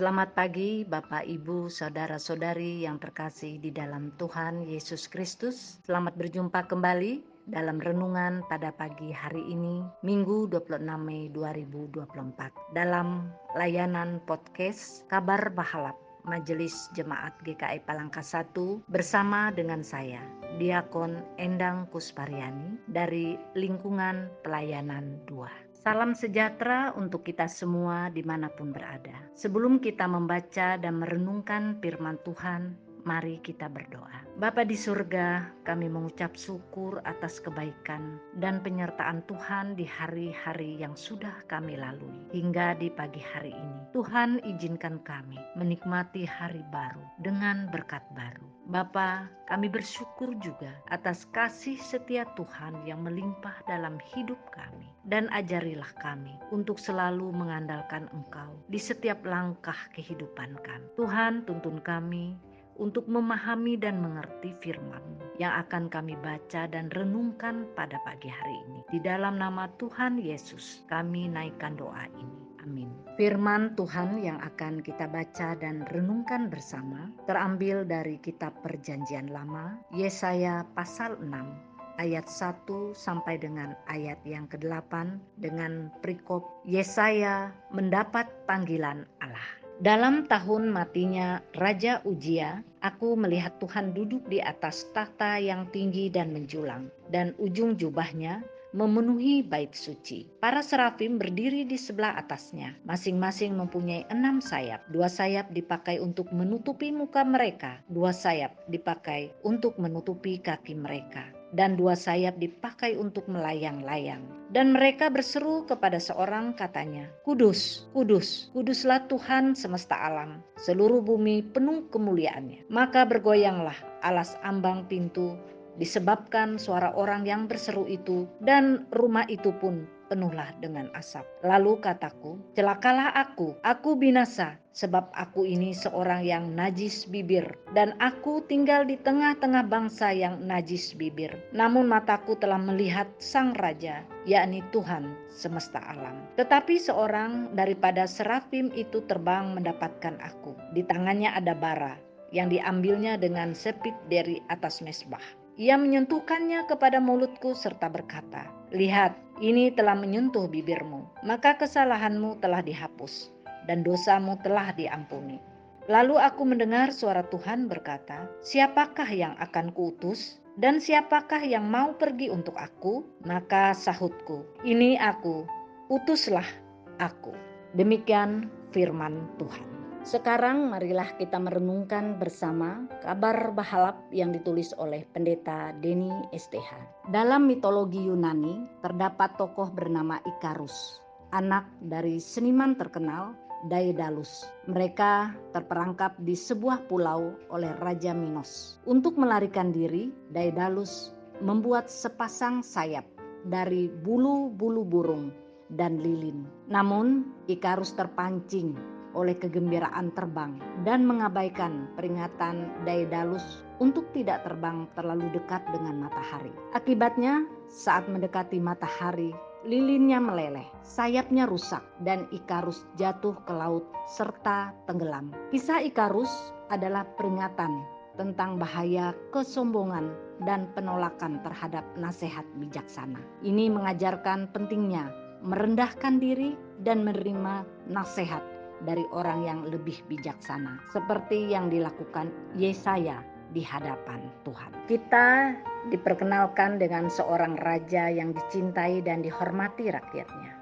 Selamat pagi Bapak, Ibu, Saudara-saudari yang terkasih di dalam Tuhan Yesus Kristus. Selamat berjumpa kembali dalam renungan pada pagi hari ini, Minggu 26 Mei 2024. Dalam layanan podcast Kabar Bahalap Majelis Jemaat GKI Palangka 1 bersama dengan saya, Diakon Endang Kusparyani dari lingkungan pelayanan 2. Salam sejahtera untuk kita semua dimanapun berada. Sebelum kita membaca dan merenungkan firman Tuhan, mari kita berdoa. Bapa di surga, kami mengucap syukur atas kebaikan dan penyertaan Tuhan di hari-hari yang sudah kami lalui hingga di pagi hari ini. Tuhan izinkan kami menikmati hari baru dengan berkat baru. Bapa, kami bersyukur juga atas kasih setia Tuhan yang melimpah dalam hidup kami. Dan ajarilah kami untuk selalu mengandalkan Engkau di setiap langkah kehidupan kami. Tuhan, tuntun kami untuk memahami dan mengerti firman-Mu yang akan kami baca dan renungkan pada pagi hari ini. Di dalam nama Tuhan Yesus, kami naikkan doa ini. Amin. Firman Tuhan yang akan kita baca dan renungkan bersama terambil dari kitab Perjanjian Lama, Yesaya pasal 6, ayat 1 sampai dengan ayat yang ke-8 dengan perikop Yesaya mendapat panggilan Allah. Dalam tahun matinya Raja Uzia, aku melihat Tuhan duduk di atas tahta yang tinggi dan menjulang, dan ujung jubahnya memenuhi bait suci. Para serafim berdiri di sebelah atasnya, masing-masing mempunyai 6 sayap. 2 sayap dipakai untuk menutupi muka mereka, 2 sayap dipakai untuk menutupi kaki mereka, dan 2 sayap dipakai untuk melayang-layang. Dan mereka berseru kepada seorang, katanya, Kudus, kudus, kuduslah Tuhan semesta alam, seluruh bumi penuh kemuliaannya. Maka bergoyanglah alas ambang pintu disebabkan suara orang yang berseru itu, dan rumah itu pun penuhlah dengan asap. Lalu kataku, celakalah aku binasa, sebab aku ini seorang yang najis bibir, dan aku tinggal di tengah-tengah bangsa yang najis bibir. Namun mataku telah melihat Sang Raja, yakni Tuhan semesta alam. Tetapi seorang daripada serafim itu terbang mendapatkan aku. Di tangannya ada bara, yang diambilnya dengan sepit dari atas mezbah. Ia menyentuhkannya kepada mulutku serta berkata, Lihat, ini telah menyentuh bibirmu, maka kesalahanmu telah dihapus, dan dosamu telah diampuni. Lalu aku mendengar suara Tuhan berkata, Siapakah yang akan kuutus? Dan siapakah yang mau pergi untuk aku? Maka sahutku, Ini aku, utuslah aku. Demikian firman Tuhan. Sekarang marilah kita merenungkan bersama kabar bahalap yang ditulis oleh Pendeta Denny STH. Dalam mitologi Yunani terdapat tokoh bernama Ikarus, anak dari seniman terkenal Daedalus. Mereka terperangkap di sebuah pulau oleh Raja Minos. Untuk melarikan diri, Daedalus membuat sepasang sayap dari bulu-bulu burung dan lilin. Namun Ikarus terpancing oleh kegembiraan terbang dan mengabaikan peringatan Daedalus untuk tidak terbang terlalu dekat dengan matahari. Akibatnya, saat mendekati matahari, lilinnya meleleh, sayapnya rusak, dan Ikarus jatuh ke laut serta tenggelam. Kisah Ikarus adalah peringatan tentang bahaya kesombongan dan penolakan terhadap nasihat bijaksana. Ini mengajarkan pentingnya merendahkan diri dan menerima nasihat dari orang yang lebih bijaksana, seperti yang dilakukan Yesaya di hadapan Tuhan. Kita diperkenalkan dengan seorang raja yang dicintai dan dihormati rakyatnya.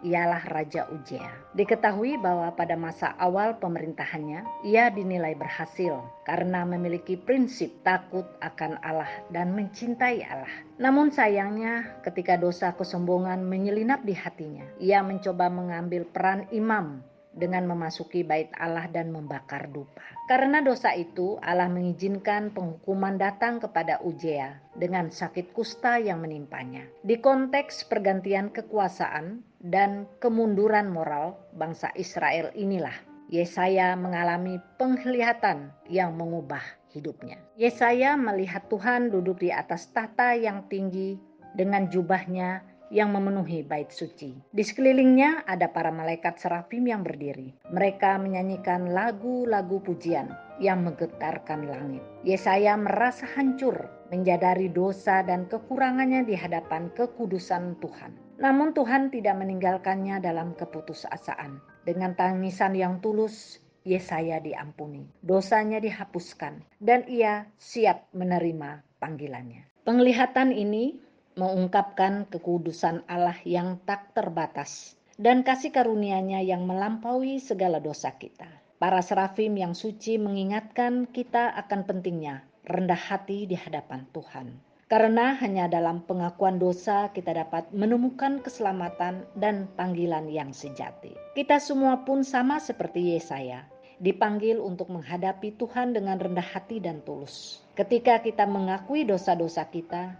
Ialah Raja Uzia. Diketahui bahwa pada masa awal pemerintahannya, ia dinilai berhasil karena memiliki prinsip takut akan Allah dan mencintai Allah. Namun sayangnya, ketika dosa kesombongan menyelinap di hatinya, ia mencoba mengambil peran imam dengan memasuki bait Allah dan membakar dupa. Karena dosa itu, Allah mengizinkan penghukuman datang kepada Uzia dengan sakit kusta yang menimpanya. Di konteks pergantian kekuasaan dan kemunduran moral bangsa Israel inilah Yesaya mengalami penglihatan yang mengubah hidupnya. Yesaya melihat Tuhan duduk di atas tahta yang tinggi dengan jubahnya yang memenuhi bait suci. Di sekelilingnya ada para malaikat serafim yang berdiri. Mereka menyanyikan lagu-lagu pujian yang menggetarkan langit. Yesaya merasa hancur menyadari dosa dan kekurangannya di hadapan kekudusan Tuhan. Namun Tuhan tidak meninggalkannya dalam keputusasaan. Dengan tangisan yang tulus, Yesaya diampuni, dosanya dihapuskan, dan ia siap menerima panggilannya. Penglihatan ini mengungkapkan kekudusan Allah yang tak terbatas dan kasih karunia-Nya yang melampaui segala dosa kita. Para serafim yang suci mengingatkan kita akan pentingnya rendah hati di hadapan Tuhan. Karena hanya dalam pengakuan dosa kita dapat menemukan keselamatan dan panggilan yang sejati. Kita semua pun sama seperti Yesaya, dipanggil untuk menghadapi Tuhan dengan rendah hati dan tulus. Ketika kita mengakui dosa-dosa kita,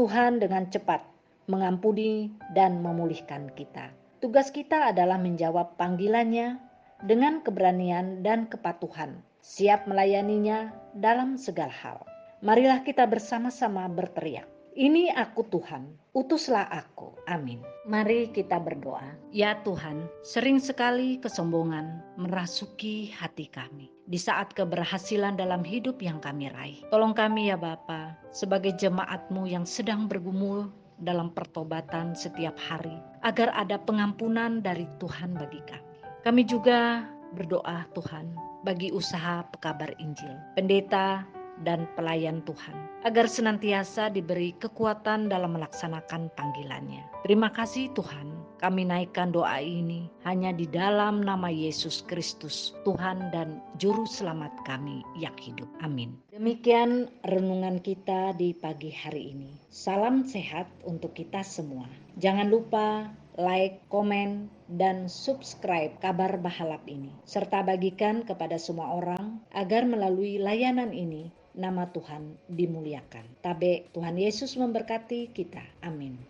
Tuhan dengan cepat mengampuni dan memulihkan kita. Tugas kita adalah menjawab panggilannya dengan keberanian dan kepatuhan, siap melayaninya dalam segala hal. Marilah kita bersama-sama berteriak, "Ini aku Tuhan, utuslah aku." Amin. Mari kita berdoa. Ya Tuhan, sering sekali kesombongan merasuki hati kami di saat keberhasilan dalam hidup yang kami raih. Tolong kami ya Bapa, sebagai jemaat-Mu yang sedang bergumul dalam pertobatan setiap hari, agar ada pengampunan dari Tuhan bagi kami. Kami juga berdoa Tuhan bagi usaha pekabar Injil, pendeta dan pelayan Tuhan, agar senantiasa diberi kekuatan dalam melaksanakan panggilannya. Terima kasih Tuhan, kami naikkan doa ini hanya di dalam nama Yesus Kristus, Tuhan dan Juru Selamat kami yang hidup. Amin. Demikian renungan kita di pagi hari ini. Salam sehat untuk kita semua. Jangan lupa like, komen, dan subscribe kabar Bahalap ini. Serta bagikan kepada semua orang agar melalui layanan ini nama Tuhan dimuliakan. Tabe Tuhan Yesus memberkati kita. Amin.